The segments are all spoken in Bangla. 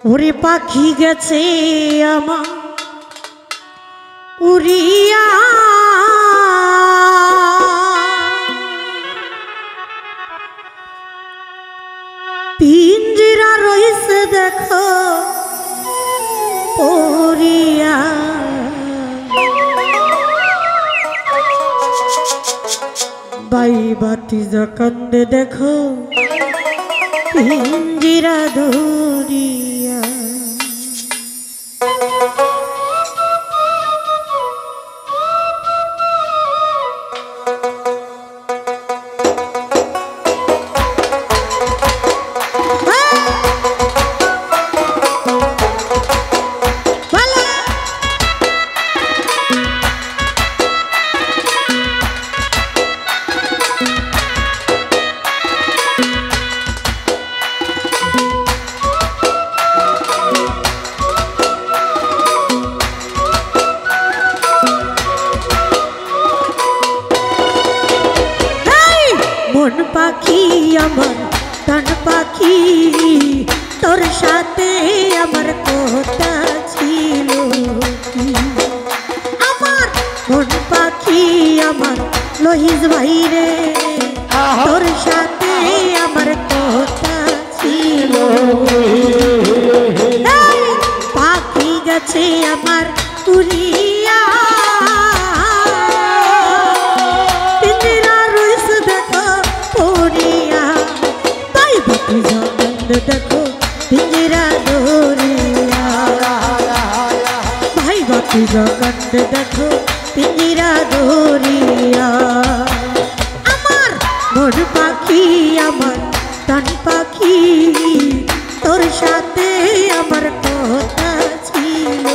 ওরে পাখি গেছে আমার উড়িয়া পিঞ্জিরা রইছে দেখো পড়িয়া বাই বাতি কান্দে দেখো পিঞ্জিরা ধরিয়া মন পাখি আমার প্রাণ পাখি তোর সাথে আমার কথা ছিল আমার মন পাখি আমার লোহিত ভাই রে তোর সাথে আমার কথা ছিল পাখি গেছে আমার উড়িয়া দেখো পিঞ্জিরা ধরিয়া ভাই বাকি জগৎ দেখো পিঞ্জিরা ধরিয়া আমার মন পাখি আমার প্রাণ পাখি তোর সাথে আমার কথা ছিল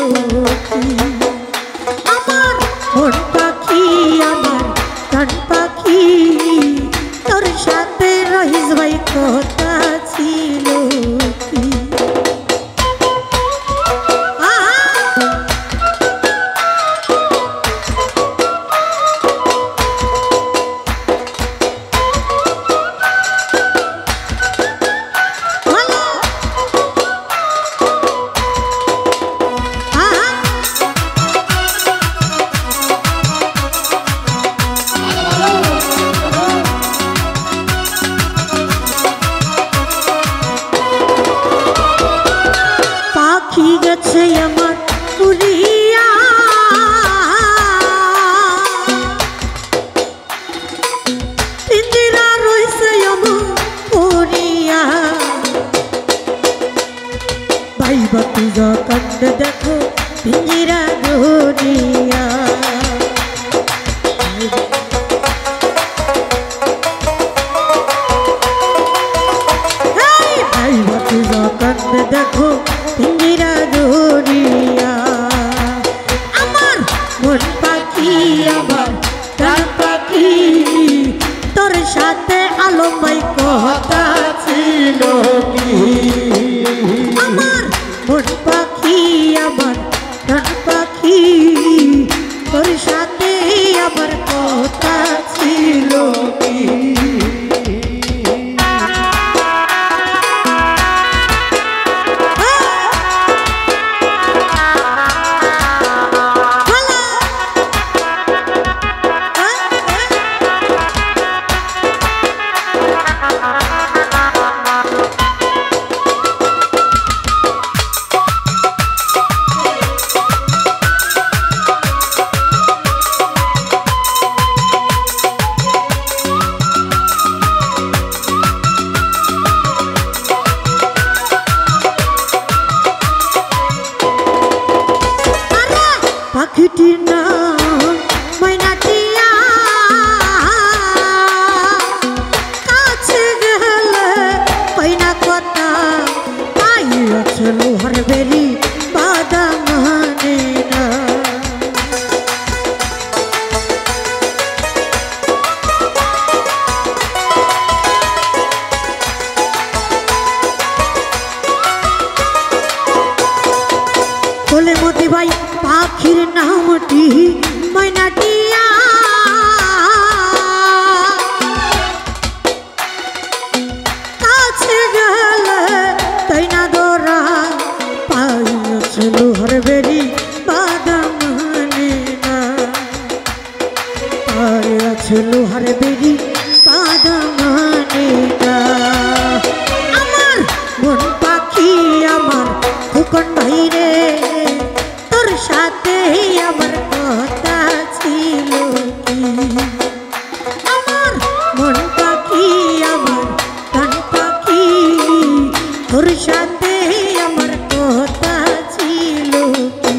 আমার মন পাখি আমার প্রাণ পাখি তোর সাথে রহিস ভাই কথা ছিল পাখি গেছে আমার উড়িয়া পিঞ্জিরা রইছে আমার পড়িয়া ভাই বাতি কান্দ দেখো পিঞ্জিরা ধরিয়া ভাই বাতি কান্দ দেখো পিঞ্জিরা ধরিয়া আমার মন পাখি আমার প্রাণ পাখি তোর সাথে আলম ভাই কথা ছিল আমার মন পাখি আমার প্রাণ পাখি তোর সাথে আমার কথা ছিল পাখিটির নাম ময়নাটিয়া কাছে গেলে কইনা কথা পাই আছে লোহার বেরি বাদা মানে না বলে মতি ভাই পাখির নামটি ময়নাটিয়া কাছে গেলে তাই না দোরা লোহার বেরি বাধা মানে না, পায়ে আছে লোহার বেরি বাধা মানে না। আমার মন পাখি আমার খোকন ভাই রে, তোর সাথে আমার কথা ছিল কি? আমার মন পাখি আমার কান পাখি, তোর সাথে আমার কথা ছিল কি?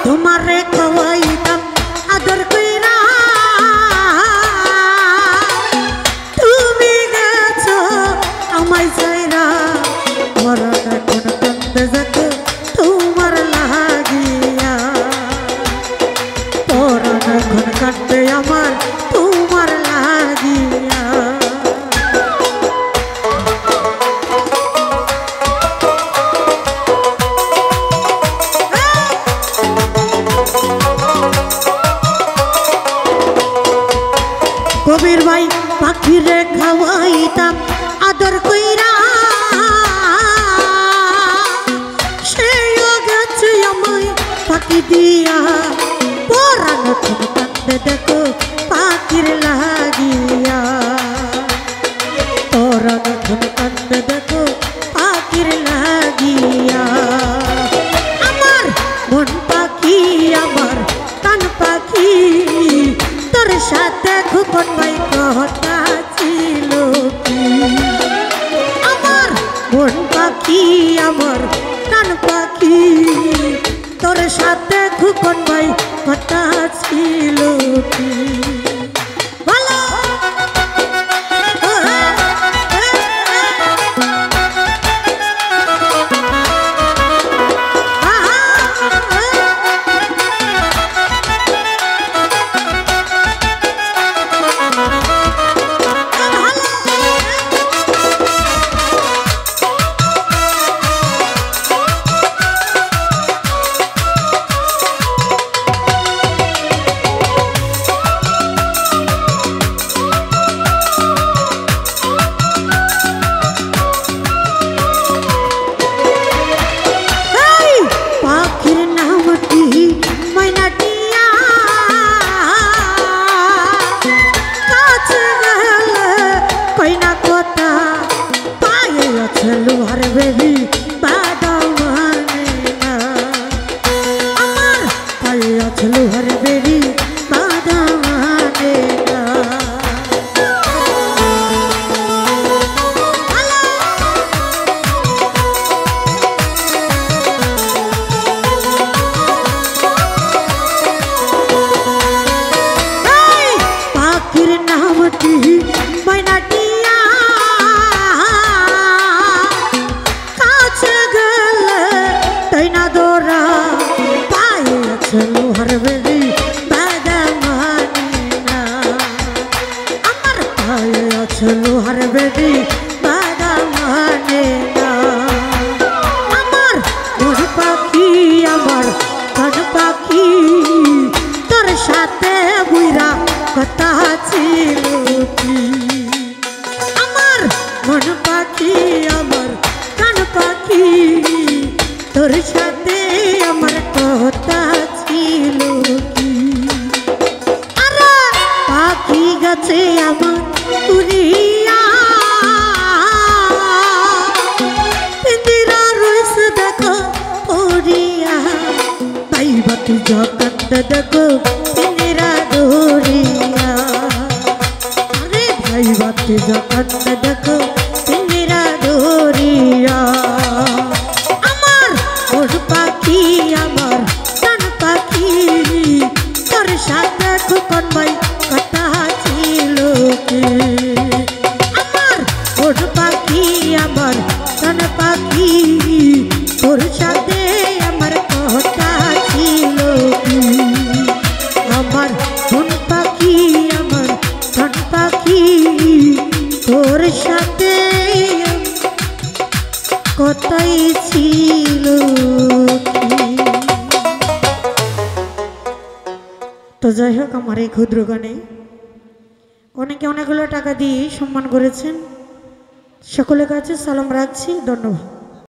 তোমারে খাওয়াইতাম আদর কইরা, তুমি গেছো আমায় ছাইরা, মরণ এখন কান্দে যাকে তোমার লাগিয়া, মরণ এখন কান্দে আমার তোমার লাগিয়া। কবির ভাই পাখিরে খাওয়াইতাম আদর কইরা, সেও গেছে আমায় ফাঁকি দিয়া, পরাণ এখন কান্দে দেখো পাখির লাগিয়া, পরাণ এখন কান্দে দেখো পাখির লাগিয়া। আমার মন পাখি আমার কান পাখি, তোর সাথে খোকন ভাই কথা ছিল কি? আমার মন পাখি আমার কান পাখি, তোর সাথে খোকন ভাই কথা ছিল কি? ভালো লোহার বেরি বাধা মানে না, আমার পায়ে আছে লোহার বেরি বাধা মানে না। পাখির নামটি ময়নাটিয়া, লোহার বেরি বাধা মানে না, আমার পায়ে আছে লোহার বেরি বাধা মানে না। আমার মন পাখি আমার কান পাখি, তোর সাথে বুইরা কথা ছিল কি? আমার মন পাখি আমার কান পাখি, তোর সাথে আমার কথা ছিল কি? আরে পাখি গাছে আমার উড়িয়া, পিঞ্জিরা রয়েছে দেখো উড়িয়া, তাই বাতি জগৎ দেখো পিঞ্জিরা দৌড়িয়া। আরে ভাই বাতি জগৎ দেখো পিঞ্জিরা দৌড়িয়া। আমার ওর পাখি আমার কান পাখি, তোর সাথে খোকন ভাই কথা ছিল কি? আমার ওর পাখি তোর সাথে আমার কথা ছিল কি আমার ধন পাখি তোর সাথে কথাই ছিল কি। তো যাই হোক আমার এই ক্ষুদ্র গানে অনেকে অনেকগুলো টাকা দিয়ে সম্মান করেছেন, সকলের কাছে সালাম রাখছি, ধন্যবাদ।